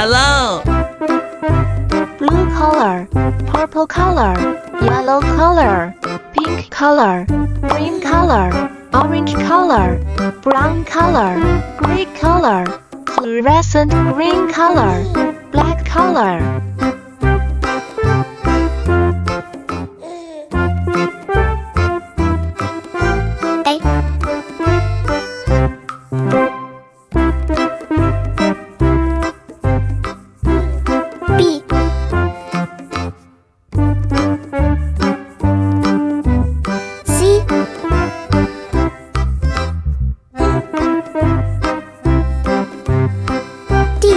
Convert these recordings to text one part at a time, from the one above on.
喽。Blue color, purple color, yellow color, pink color, green color, orange color, brown color, gray color, fluorescent green color, black color. A B C D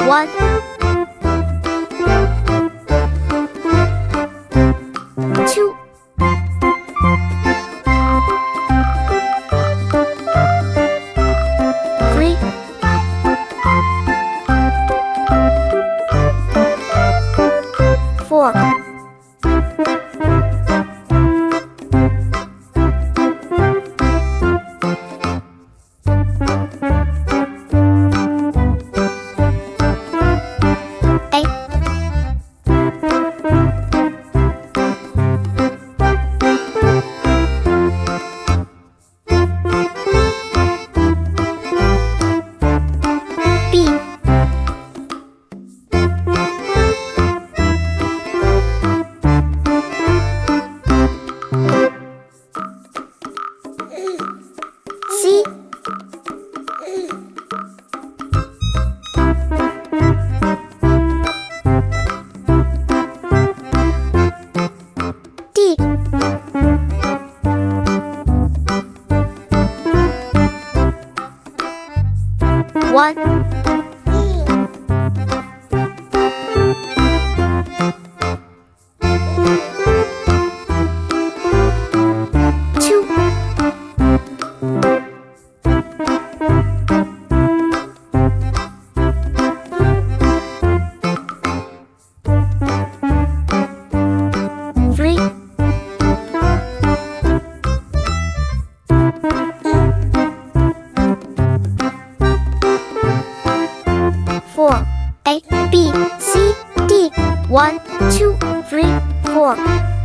1 2 3 4 A B C D 1 2 3 4 A B C D 1 2 3 4